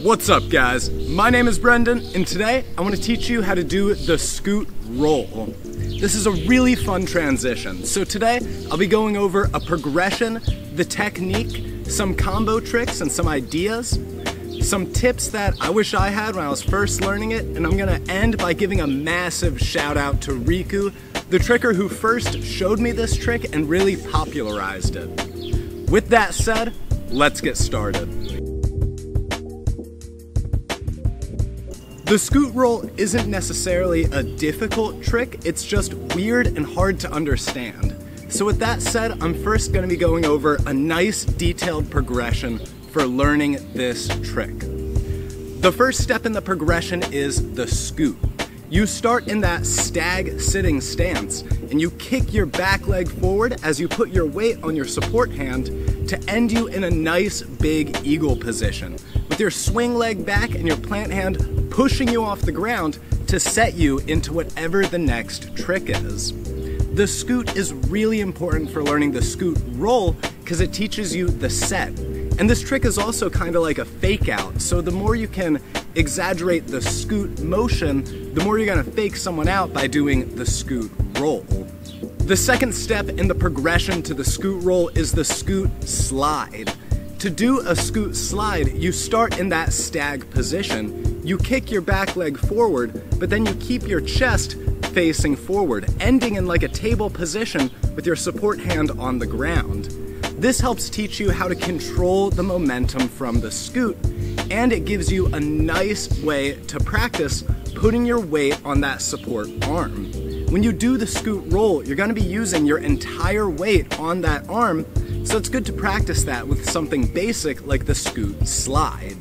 What's up guys? My name is Brendan and today I want to teach you how to do the scoot roll. This is a really fun transition. So today I'll be going over a progression, the technique, some combo tricks and some ideas, some tips that I wish I had when I was first learning it, and I'm gonna end by giving a massive shout out to RIKU, the tricker who first showed me this trick and really popularized it. With that said, let's get started. The scoot roll isn't necessarily a difficult trick, it's just weird and hard to understand. So with that said, I'm first going to be going over a nice detailed progression for learning this trick. The first step in the progression is the scoot. You start in that stag sitting stance and you kick your back leg forward as you put your weight on your support hand to end you in a nice big eagle position, with your swing leg back and your plant hand pushing you off the ground to set you into whatever the next trick is. The scoot is really important for learning the scoot roll because it teaches you the set. And this trick is also kind of like a fake out, so the more you can exaggerate the scoot motion, the more you're gonna fake someone out by doing the scoot roll. The second step in the progression to the scoot roll is the scoot slide. To do a scoot slide, you start in that stag position. You kick your back leg forward, but then you keep your chest facing forward, ending in like a table position with your support hand on the ground. This helps teach you how to control the momentum from the scoot, and it gives you a nice way to practice putting your weight on that support arm. When you do the scoot roll, you're going to be using your entire weight on that arm, so it's good to practice that with something basic like the scoot slide.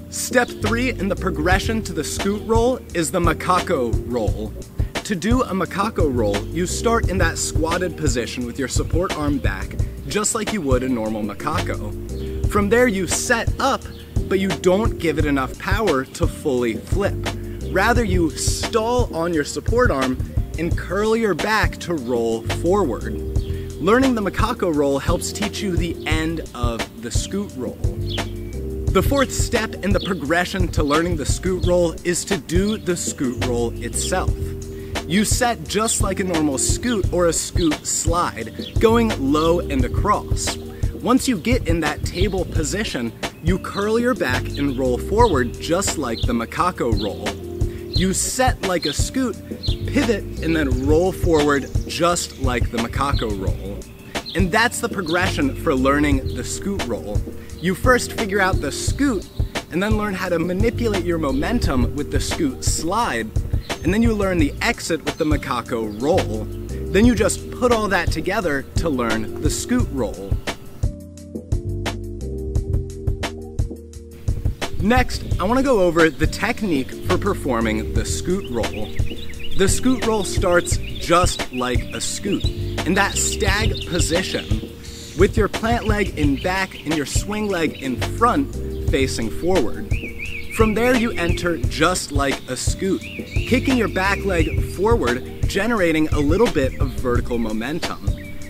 Step 3 in the progression to the scoot roll is the macaco roll. To do a macaco roll, you start in that squatted position with your support arm back, just like you would a normal macaco. From there you set up, but you don't give it enough power to fully flip. Rather, you stall on your support arm and curl your back to roll forward. Learning the macaco roll helps teach you the end of the scoot roll. The fourth step in the progression to learning the scoot roll is to do the scoot roll itself. You set just like a normal scoot or a scoot slide, going low and across. Once you get in that table position, you curl your back and roll forward just like the macaco roll. You set like a scoot, pivot, and then roll forward just like the macaco roll. And that's the progression for learning the scoot roll. You first figure out the scoot, and then learn how to manipulate your momentum with the scoot slide, and then you learn the exit with the macaco roll. Then you just put all that together to learn the scoot roll. Next, I want to go over the technique for performing the scoot roll. The scoot roll starts just like a scoot, in that stag position, with your plant leg in back and your swing leg in front facing forward. From there you enter just like a scoot, kicking your back leg forward, generating a little bit of vertical momentum.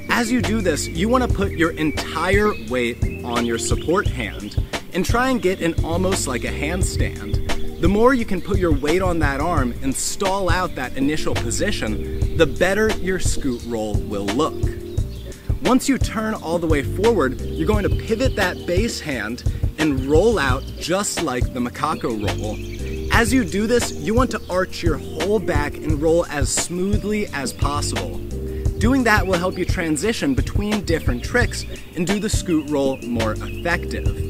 As you do this, you want to put your entire weight on your support hand and try and get in almost like a handstand. The more you can put your weight on that arm and stall out that initial position, the better your scoot roll will look. Once you turn all the way forward, you're going to pivot that base hand and roll out just like the macaco roll. As you do this, you want to arch your whole back and roll as smoothly as possible. Doing that will help you transition between different tricks and do the scoot roll more effective.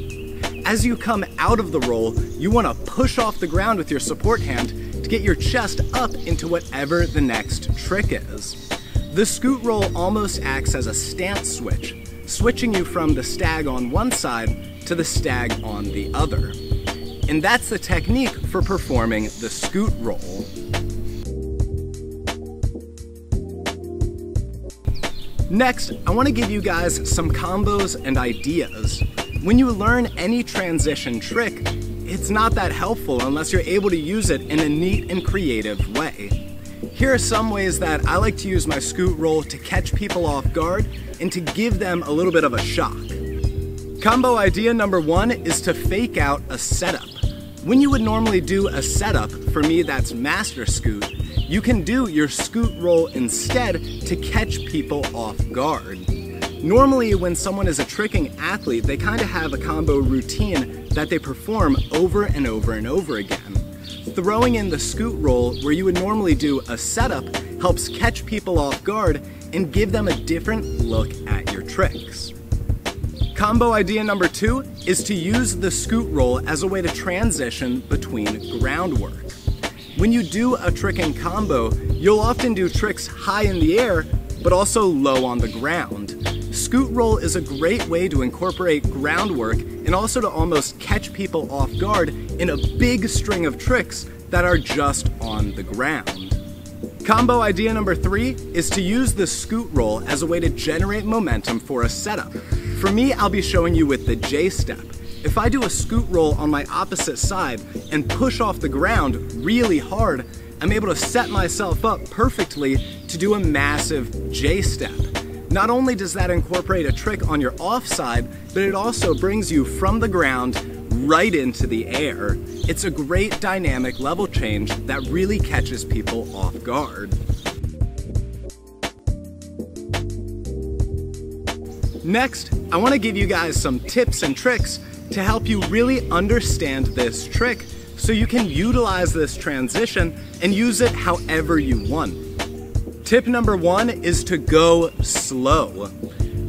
As you come out of the roll, you want to push off the ground with your support hand to get your chest up into whatever the next trick is. The scoot roll almost acts as a stance switch, switching you from the stag on one side to the stag on the other. And that's the technique for performing the scoot roll. Next, I want to give you guys some combos and ideas. When you learn any transition trick, it's not that helpful unless you're able to use it in a neat and creative way. Here are some ways that I like to use my scoot roll to catch people off guard and to give them a little bit of a shock. Combo idea number 1 is to fake out a setup. When you would normally do a setup, for me that's master scoot, you can do your scoot roll instead to catch people off guard. Normally when someone is a tricking athlete, they kind of have a combo routine that they perform over and over and over again. Throwing in the scoot roll where you would normally do a setup helps catch people off guard and give them a different look at your tricks. Combo idea number 2 is to use the scoot roll as a way to transition between groundwork. When you do a tricking combo, you'll often do tricks high in the air, but also low on the ground. Scoot roll is a great way to incorporate groundwork and also to almost catch people off guard in a big string of tricks that are just on the ground. Combo idea number 3 is to use the scoot roll as a way to generate momentum for a setup. For me, I'll be showing you with the J step. If I do a scoot roll on my opposite side and push off the ground really hard, I'm able to set myself up perfectly to do a massive J step. Not only does that incorporate a trick on your offside, but it also brings you from the ground right into the air. It's a great dynamic level change that really catches people off guard. Next, I want to give you guys some tips and tricks to help you really understand this trick so you can utilize this transition and use it however you want. Tip number 1 is to go slow.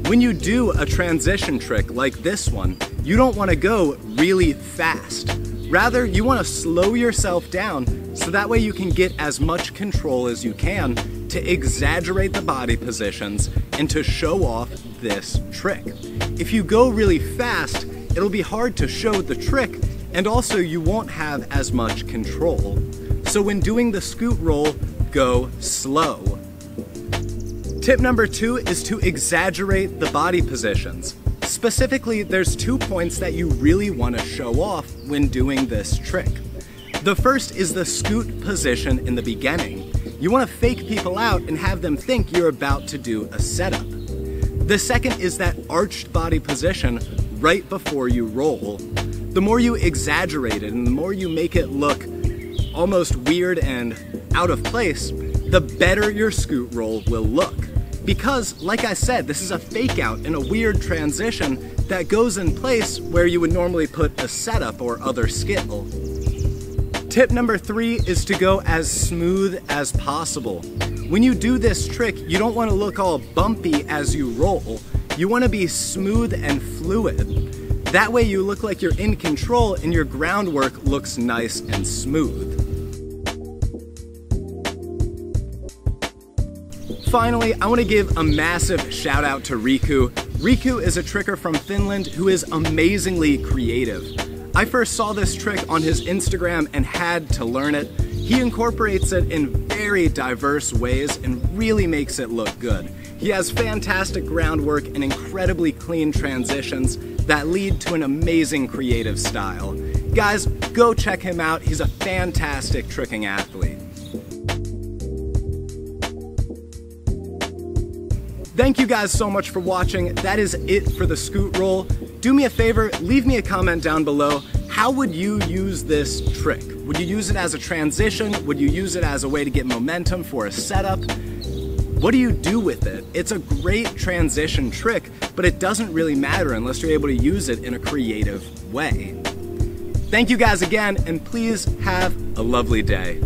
When you do a transition trick like this one, you don't want to go really fast. Rather, you want to slow yourself down so that way you can get as much control as you can to exaggerate the body positions and to show off this trick. If you go really fast, it'll be hard to show the trick, and also you won't have as much control. So when doing the scoot roll, go slow. Tip number 2 is to exaggerate the body positions. Specifically, there's 2 points that you really want to show off when doing this trick. The first is the scoot position in the beginning. You want to fake people out and have them think you're about to do a setup. The second is that arched body position right before you roll. The more you exaggerate it and the more you make it look almost weird and out of place, the better your scoot roll will look. Because, like I said, this is a fake out and a weird transition that goes in place where you would normally put a setup or other skill. Tip number 3 is to go as smooth as possible. When you do this trick, you don't want to look all bumpy as you roll. You want to be smooth and fluid. That way you look like you're in control and your groundwork looks nice and smooth. Finally, I want to give a massive shout out to RIKU. RIKU is a tricker from Finland who is amazingly creative. I first saw this trick on his Instagram and had to learn it. He incorporates it in very diverse ways and really makes it look good. He has fantastic groundwork and incredibly clean transitions that lead to an amazing creative style. Guys, go check him out. He's a fantastic tricking athlete. Thank you guys so much for watching. That is it for the scoot roll. Do me a favor, leave me a comment down below. How would you use this trick? Would you use it as a transition? Would you use it as a way to get momentum for a setup? What do you do with it? It's a great transition trick, but it doesn't really matter unless you're able to use it in a creative way. Thank you guys again, and please have a lovely day.